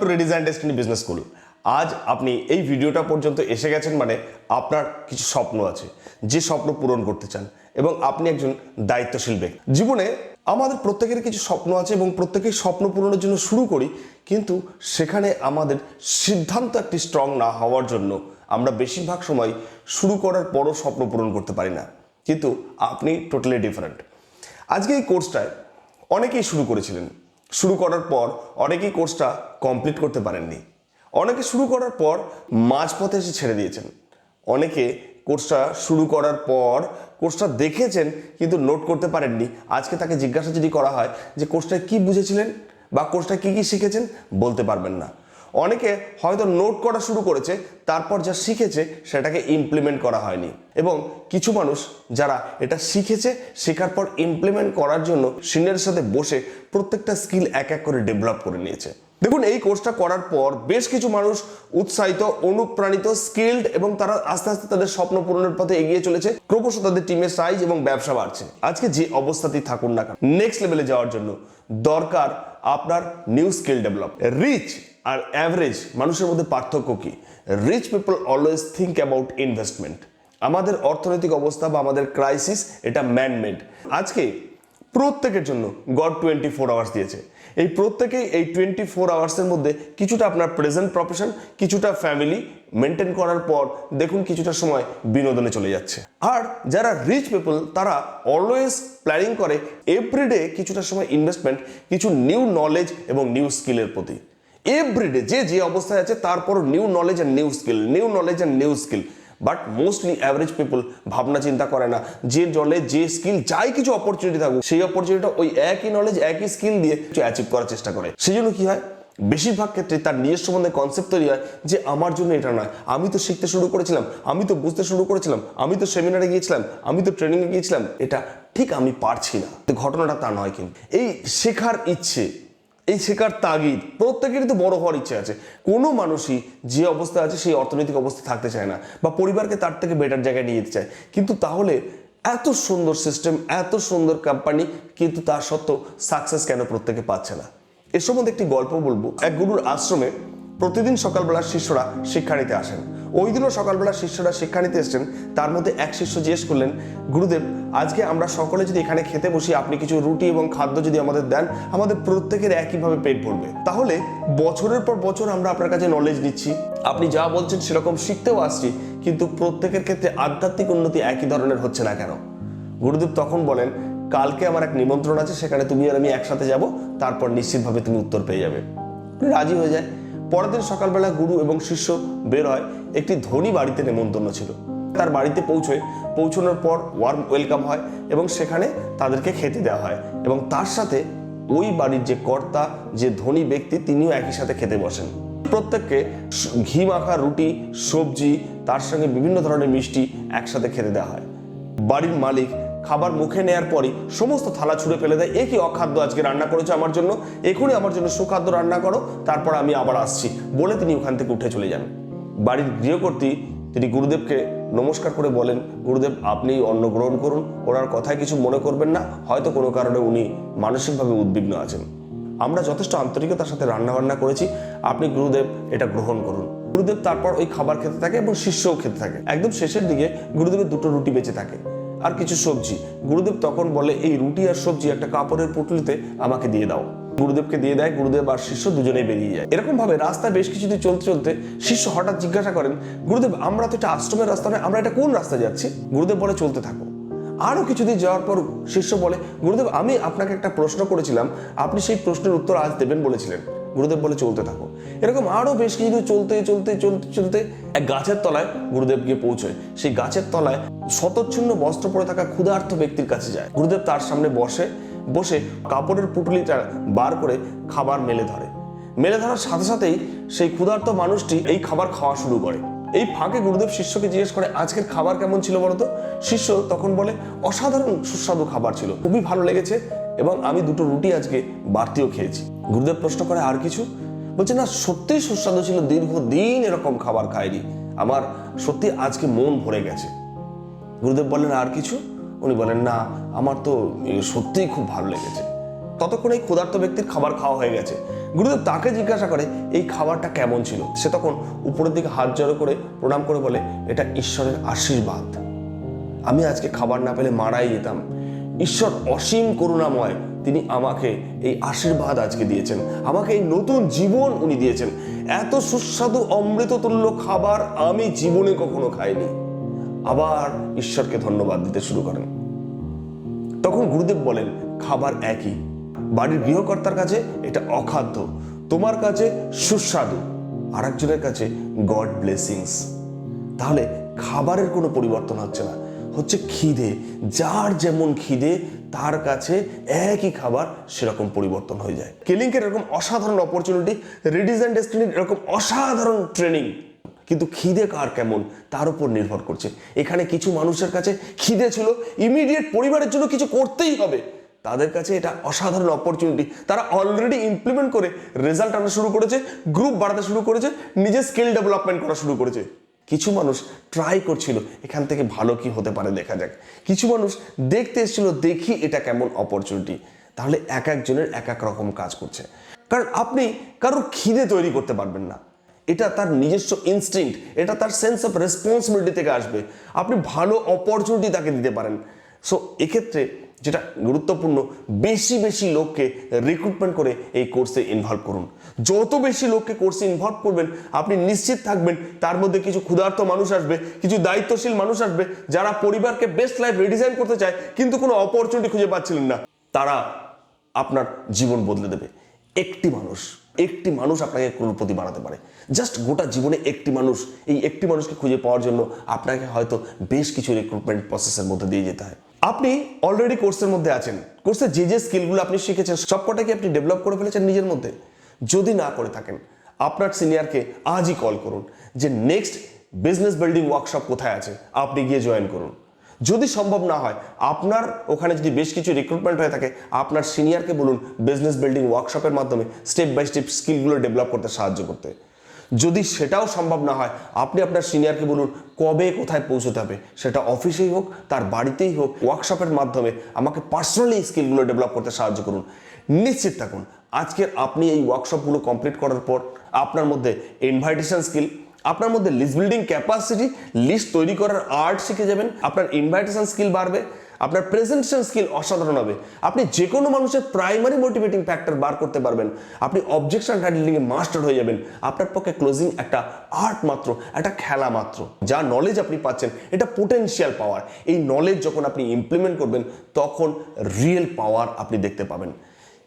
Two redesign destiny business school. আজ আপনি এই ভিডিওটা পর্যন্ত এসে গেছেন মানে আপনার কিছু স্বপ্ন আছে, যে স্বপ্ন পূরণ করতে চান এবং আপনি একজন দায়িত্বশীল ব্যক্তি। জীবনে আমাদের প্রত্যেকের কিছু স্বপ্ন আছে এবং প্রত্যেকেই স্বপ্ন পূরণের জন্য শুরু করি, কিন্তু সেখানে আমাদের সিদ্ধান্ত একটি স্ট্রং না হওয়ার জন্য আমরা বেশিরভাগ সময় শুরু করার পরও স্বপ্ন পূরণ করতে পারি না। কিন্তু আপনি টোটালি ডিফারেন্ট। আজকে এই কোর্সটায় অনেকেই শুরু করেছিলেন, শুরু করার পর অনেকেই কোর্সটা কমপ্লিট করতে পারেননি, অনেকে শুরু করার পর মাঝপথে এসে ছেড়ে দিয়েছেন, অনেকে কোর্সটা শুরু করার পর কোর্সটা দেখেছেন কিন্তু নোট করতে পারেননি। আজকে তাকে জিজ্ঞাসা যদি করা হয় যে কোর্সটায় কী বুঝেছিলেন বা কোর্সটায় কী কী শিখেছেন, বলতে পারবেন না। অনেকে হয়তো নোট করা শুরু করেছে, তারপর যা শিখেছে সেটাকে ইমপ্লিমেন্ট করা হয়নি, এবং কিছু মানুষ যারা এটা শিখেছে, শেখার পর ইমপ্লিমেন্ট করার জন্য সিনিয়রের সাথে বসে প্রত্যেকটা স্কিল এক এক করে ডেভেলপ করে নিয়েছে। দেখুন, এই কোর্সটা করার পর বেশ কিছু মানুষ উৎসাহিত, অনুপ্রাণিত, স্কিলড এবং তারা আস্তে আস্তে তাদের স্বপ্ন পূরণের পথে এগিয়ে চলেছে। ক্রমশ তাদের টিমের সাইজ এবং ব্যবসা বাড়ছে। আজকে যে অবস্থাতেই থাকুন না কেন, নেক্সট লেভেলে যাওয়ার জন্য দরকার আপনার নিউ স্কিল ডেভেলপ। রিচ আর অ্যাভারেজ মানুষের মধ্যে পার্থক্য কি? Rich people always think about investment. আমাদের অর্থনৈতিক অবস্থা বা আমাদের ক্রাইসিস এটা ম্যানমেড। আজকে প্রত্যেকের জন্য গড 24 আওয়ার্স দিয়েছে। এই প্রত্যেকেই এই 24 আওয়ার্সের মধ্যে কিছুটা আপনার প্রেজেন্ট প্রফেশন, কিছুটা ফ্যামিলি মেনটেন করার পর দেখুন কিছুটা সময় বিনোদনে চলে যাচ্ছে। আর যারা রিচ পিপল তারা অলওয়েজ প্ল্যানিং করে এভরিডে কিছুটা সময় ইনভেস্টমেন্ট, কিছু নিউ নলেজ এবং নিউ স্কিলের প্রতি। এভরিডে যে অবস্থায় আছে তারপর new knowledge and new skill, new knowledge and new skill. But mostly average people ভাবনা চিন্তা করে না যে জলে যে স্কিল, যাই কিছু অপরচুনিটি থাকুক সেই অপরচুনিটিটা ওই একই নলেজ একই স্কিল দিয়ে কিছু অ্যাচিভ করার চেষ্টা করে। সেই জন্য কি হয়, বেশিরভাগ ক্ষেত্রে তার নিজের সম্বন্ধে কনসেপ্ট তৈরি হয় যে আমার জন্য এটা নয়, আমি তো শিখতে শুরু করেছিলাম, আমি তো বুঝতে শুরু করেছিলাম, আমি তো সেমিনারে গিয়েছিলাম, আমি তো ট্রেনিংয়ে গিয়েছিলাম, এটা ঠিক আমি পারছি না। তো ঘটনাটা তা নয়, কিন্তু এই শেখার ইচ্ছে, এই শেখার তাগিদ প্রত্যেকেরই তো বড় হওয়ার ইচ্ছে আছে। কোনো মানুষই যে অবস্থা আছে সেই অর্থনৈতিক অবস্থা থাকতে চায় না বা পরিবারকে তার থেকে বেটার জায়গায় নিয়ে যেতে চায়। কিন্তু তাহলে এত সুন্দর সিস্টেম, এত সুন্দর কোম্পানি, কিন্তু তার সত্ত্বেও সাকসেস কেন প্রত্যেকে পাচ্ছে না? এর সম্বন্ধে একটি গল্প বলবো। এক গুরুর আশ্রমে প্রতিদিন সকালবেলা শিষ্যরা শিক্ষা নিতে আসেন। ওই দিনও সকালবেলা শিষ্যরা শিক্ষা নিতে এসছেন। তার মধ্যে এক শিষ্য জিজ্ঞেস করলেন, গুরুদেব, আজকে আমরা সকলে যদি এখানে খেতে বসি, আপনি কিছু রুটি এবং খাদ্য যদি আমাদের দেন, আমাদের প্রত্যেকের একইভাবে পেট ভরবে। তাহলে বছরের পর বছর আমরা আপনার কাছে নলেজ নিচ্ছি, আপনি যা বলছেন সেরকম শিখতেও আসছি, কিন্তু প্রত্যেকের ক্ষেত্রে আধ্যাত্মিক উন্নতি একই ধরনের হচ্ছে না কেন? গুরুদেব তখন বলেন, কালকে আমার এক নিমন্ত্রণ আছে, সেখানে তুমি আর আমি একসাথে যাব, তারপর নিশ্চিতভাবে তুমি উত্তর পেয়ে যাবে। রাজি হয়ে যায়। পরের দিন সকালবেলা গুরু এবং শিষ্য বের হয়। একটি ধনী বাড়িতে নেমন্তন্ন ছিল। তার বাড়িতে পৌঁছানোর পর ওয়ার্ম ওয়েলকাম হয় এবং সেখানে তাদেরকে খেতে দেওয়া হয়, এবং তার সাথে ওই বাড়ির যে কর্তা, যে ধনী ব্যক্তি, তিনিও একই সাথে খেতে বসেন। প্রত্যেককে ঘি মাখা রুটি, সবজি, তার সঙ্গে বিভিন্ন ধরনের মিষ্টি একসাথে খেতে দেওয়া হয়। বাড়ির মালিক খাবার মুখে নেয়ার পরই সমস্ত থালা ছুঁড়ে ফেলে দেয়। একই অখাদ্য আজকে রান্না করেছে আমার জন্য, এখনই আমার জন্য সুখাদ্য রান্না করো, তারপর আমি আবার আসছি বলে তিনি ওখান থেকে উঠে চলে যান। বাড়ির গৃহকর্ত্রী তিনি গুরুদেবকে নমস্কার করে বলেন, গুরুদেব আপনি অন্ন গ্রহণ করুন, ওনার কথায় কিছু মনে করবেন না, হয়তো কোনো কারণে উনি মানসিকভাবে উদ্বিগ্ন আছেন। আমরা যথেষ্ট আন্তরিকতার সাথে রান্নাবান্না করেছি, আপনি গুরুদেব এটা গ্রহণ করুন। গুরুদেব তারপর ওই খাবার খেতে থাকে এবং শিষ্যও খেতে থাকে। একদম শেষের দিকে গুরুদেবের দুটো রুটি বেঁচে থাকে আর কিছু সবজি। গুরুদেব তখন বলে, এই রুটি আর সবজি একটা কাপড়ের পুটলিতে আমাকে দিয়ে দাও। গুরুদেবকে দিয়ে দেয়। গুরুদেব আর শিষ্য দুজনেই বেরিয়ে যায়। এরকম ভাবে রাস্তায় বেশ কিছুদিন চলতে চলতে শিষ্য হঠাৎ জিজ্ঞাসা করেন, গুরুদেব আমরা তো এটা আশ্রমের রাস্তা নয়, আমরা এটা কোন রাস্তা যাচ্ছি? গুরুদেব বলে, চলতে থাকো। আরো কিছুদিন যাওয়ার পর শিষ্য বলে, গুরুদেব আমি আপনাকে একটা প্রশ্ন করেছিলাম, আপনি সেই প্রশ্নের উত্তর আজ দেবেন বলেছিলেন। গুরুদেব বলে, চলতে থাকো। এরকম আরো বেশ কিছুদিন চলতে এক গাছের তলায় গুরুদেব গিয়ে পৌঁছয়। সেই গাছের তলায় শতচ্ছিন্ন বস্ত্র পরে থাকা ক্ষুধার্ত ব্যক্তির কাছে যায়। গুরুদেব তার সামনে বসে কাপড়ের পুটলিটা বার করে খাবার মেলে ধরার সাথে সাথেই সেই ক্ষুধার্ত মানুষটি এই খাবার খাওয়া শুরু করে। এই ফাঁকে গুরুদেব শিষ্যকে জিজ্ঞেস করে, আজকের খাবার কেমন ছিল বলতো? শিষ্য তখন বলে, অসাধারণ সুস্বাদু খাবার ছিল, খুবই ভালো লেগেছে, এবং আমি দুটো রুটি আজকে বাড়তিও খেয়েছি। গুরুদেব প্রশ্ন করে, আর কিছু? বলছে, না সত্যিই সুস্বাদু ছিল, দীর্ঘদিন এরকম খাবার খাইনি, আমার সত্যি আজকে মন ভরে গেছে। গুরুদেব বলেন, আর কিছু? উনি বলেন, না আমার তো সত্যিই খুব ভালো লেগেছে। ততক্ষণ এই ক্ষুধার্ত ব্যক্তির খাবার খাওয়া হয়ে গেছে। গুরুদেব তাকে জিজ্ঞাসা করে এই খাবারটা কেমন ছিল। সে তখন উপরের দিকে হাত জড়ো করে প্রণাম করে বলে, এটা ঈশ্বরের আশীর্বাদ। আমি আজকে খাবার না পেলে মারাই যেতাম। ঈশ্বর অসীম করুণাময়, তিনি আমাকে এই আশীর্বাদ আজকে দিয়েছেন, আমাকে এই নতুন জীবন উনি দিয়েছেন। এত সুস্বাদু অমৃততুল্য খাবার আমি জীবনে কখনো খাইনি। আবার ঈশ্বরকে ধন্যবাদ দিতে শুরু করেন। তখন গুরুদেব বলেন, খাবার একই, বাড়ির গৃহকর্তার কাছে এটা অখাদ্য, তোমার কাছে সুস্বাদু, আর একজনের কাছে গড ব্লেসিংস। তাহলে খাবারের কোনো পরিবর্তন হচ্ছে না, হচ্ছে খিদে। যার যেমন খিদে তার কাছে একই খাবার সেরকম পরিবর্তন হয়ে যায়। কেলিংকের এরকম অসাধারণ অপরচুনিটি, রেডিস অ্যান্ড ডেস্টিনির এরকম অসাধারণ ট্রেনিং, কিন্তু খিদে কার কেমন তার উপর নির্ভর করছে। এখানে কিছু মানুষের কাছে খিদে ছিল, ইমিডিয়েট পরিবারের জন্য কিছু করতেই হবে, তাদের কাছে এটা অসাধারণ অপরচুনিটি। তারা অলরেডি ইমপ্লিমেন্ট করে রেজাল্ট আনা শুরু করেছে, গ্রুপ বাড়াতে শুরু করেছে, নিজের স্কিল ডেভেলপমেন্ট করা শুরু করেছে। কিছু মানুষ ট্রাই করছিল এখান থেকে ভালো কি হতে পারে দেখা যাক। কিছু মানুষ দেখতে এসেছিল দেখি এটা কেমন অপরচুনিটি। তাহলে এক একজনের এক এক রকম কাজ করছে, কারণ আপনি কারোর খিদে তৈরি করতে পারবেন না। এটা তার নিজস্ব ইনস্টিংক্ট, এটা তার সেন্স অফ রেসপন্সিবিলিটি থেকে আসবে। আপনি ভালো অপরচুনিটি তাকে দিতে পারেন। সো এক্ষেত্রে যেটা গুরুত্বপূর্ণ, বেশি বেশি লোককে রিক্রুটমেন্ট করে এই কোর্সে ইনভলভ করুন। যত বেশি লোককে কোর্সে ইনভলভ করবেন, আপনি নিশ্চিত থাকবেন তার মধ্যে কিছু ক্ষুধার্ত মানুষ আসবে, কিছু দায়িত্বশীল মানুষ আসবে, যারা পরিবারকে বেস্ট লাইফ রিডিজাইন করতে চায় কিন্তু কোনো অপরচুনিটি খুঁজে পাচ্ছিলেন না। তারা আপনার জীবন বদলে দেবে। একটি মানুষ আপনাকে ক্রোড়পতি বানাতে পারে। জাস্ট গোটা জীবনে একটি মানুষ, এই একটি মানুষকে খুঁজে পাওয়ার জন্য আপনাকে হয়তো বেশ কিছু রিক্রুটমেন্ট প্রসেসের মধ্যে দিয়ে যেতে হয়। আপনি অলরেডি কোর্সের মধ্যে আছেন, কোর্সে যে যে স্কিলগুলো আপনি শিখেছেন সবকটাকে আপনি ডেভেলপ করে ফেলেছেন নিজের মধ্যে। যদি না করে থাকেন, আপনার সিনিয়রকে আজই কল করুন যে নেক্সট বিজনেস বিল্ডিং ওয়ার্কশপ কোথায় আছে, আপনি গিয়ে জয়েন করুন। যদি সম্ভব না হয়, আপনার ওখানে যদি বেশ কিছু রিক্রুটমেন্ট হয়ে থাকে, আপনার সিনিয়রকে বলুন বিজনেস বিল্ডিং ওয়ার্কশপের মাধ্যমে স্টেপ বাই স্টেপ স্কিলগুলো ডেভেলপ করতে সাহায্য করতে। যদি সেটাও সম্ভব না হয়, আপনি আপনার সিনিয়রকে বলুন কবে কোথায় পৌঁছতে হবে, সেটা অফিসেই হোক তার বাড়িতেই হোক, ওয়ার্কশপের মাধ্যমে আমাকে পার্সোনালি স্কিলগুলো ডেভেলপ করতে সাহায্য করুন। নিশ্চিত থাকুন আজকের আপনি এই ওয়ার্কশপগুলো কমপ্লিট করার পর আপনার মধ্যে ইনভাইটেশন স্কিল, আপনার মধ্যে লিস্ট বিল্ডিং ক্যাপাসিটি, লিস্ট তৈরি করার আর্ট শিখে যাবেন, আপনার ইনভাইটেশন স্কিল বাড়বে, আপনার প্রেজেন্টেশন স্কিল অসাধারণ হবে, আপনি যে কোনো মানুষের প্রাইমারি মোটিভেটিং ফ্যাক্টর বার করতে পারবেন, আপনি অবজেকশন হ্যান্ডলিংয়ে মাস্টার হয়ে যাবেন। আপনার পক্ষে ক্লোজিং একটা আর্ট মাত্র, একটা খেলা মাত্র। যা নলেজ আপনি পাচ্ছেন এটা পোটেনশিয়াল পাওয়ার। এই নলেজ যখন আপনি ইমপ্লিমেন্ট করবেন তখন রিয়েল পাওয়ার আপনি দেখতে পাবেন।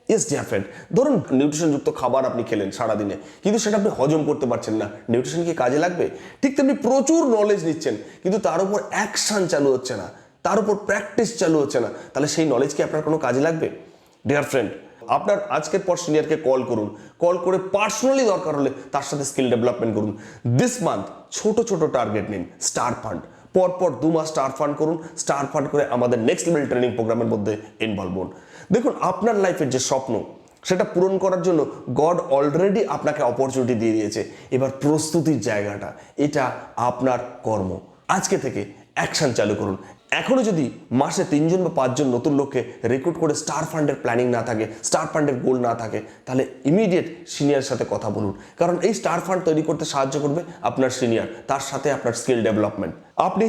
ইয়েস ডিয়ার ফ্রেন্ড, ধরুন নিউট্রিশনযুক্ত খাবার আপনি খেলেন সারাদিনে, কিন্তু সেটা আপনি হজম করতে পারছেন না, নিউট্রিশন কি কাজে লাগবে? ঠিক তেমনি প্রচুর নলেজ নিচ্ছেন কিন্তু তার উপর অ্যাকশন চালু হচ্ছে না, তার উপর প্র্যাকটিস চালু হচ্ছে না, তাহলে সেই নলেজ কি আপনার কোনো কাজে লাগবে? ডিয়ার ফ্রেন্ড, আপনার আজকের পর সিনিয়রকে কল করুন, কল করে পার্সোনালি দরকার হলে তার সাথে স্কিল ডেভেলপমেন্ট করুন। দিস মান্থ ছোট ছোট টার্গেট নিন, স্টার ফান্ড, পরপর 2 মাস স্টার ফান্ড করুন। স্টার ফান্ড করে আমাদের নেক্সট লেভেল ট্রেনিং প্রোগ্রামের মধ্যে ইনভলভ হন। দেখুন আপনার লাইফের যে স্বপ্ন সেটা পূরণ করার জন্য গড অলরেডি আপনাকে অপরচুনিটি দিয়ে দিয়েছে। এবার প্রস্তুতির জায়গাটা, এটা আপনার কর্ম। আজকে থেকে অ্যাকশন চালু করুন। এখনো যদি মাসে 3 জন বা 5 জন নতুন লোককে রিক্রুট করে স্টার ফান্ডের প্ল্যানিং না থাকে, স্টার ফান্ডের গোল না থাকে, তাহলে ইমিডিয়েট সিনিয়রের সাথে কথা বলুন, কারণ এই স্টার ফান্ড তৈরি করতে সাহায্য করবে আপনার সিনিয়র, তার সাথে আপনার স্কিল ডেভেলপমেন্ট। আপনি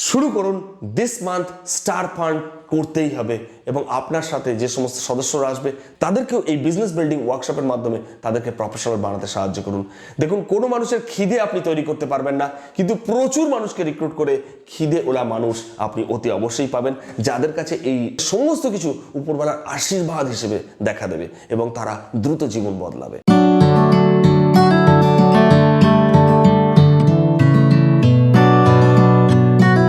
শুরু করুন। দিস মান্থ স্টার ফান্ড করতেই হবে এবং আপনার সাথে যে সমস্ত সদস্যরা আসবে তাদেরকেও এই বিজনেস বিল্ডিং ওয়ার্কশপের মাধ্যমে তাদেরকে প্রফেশনাল বানাতে সাহায্য করুন। দেখুন কোনো মানুষের খিদে আপনি তৈরি করতে পারবেন না, কিন্তু প্রচুর মানুষকে রিক্রুট করে খিদে ওলা মানুষ আপনি অতি অবশ্যই পাবেন, যাদের কাছে এই সমস্ত কিছু উপরওয়ালার আশীর্বাদ হিসেবে দেখা দেবে এবং তারা দ্রুত জীবন বদলাবে।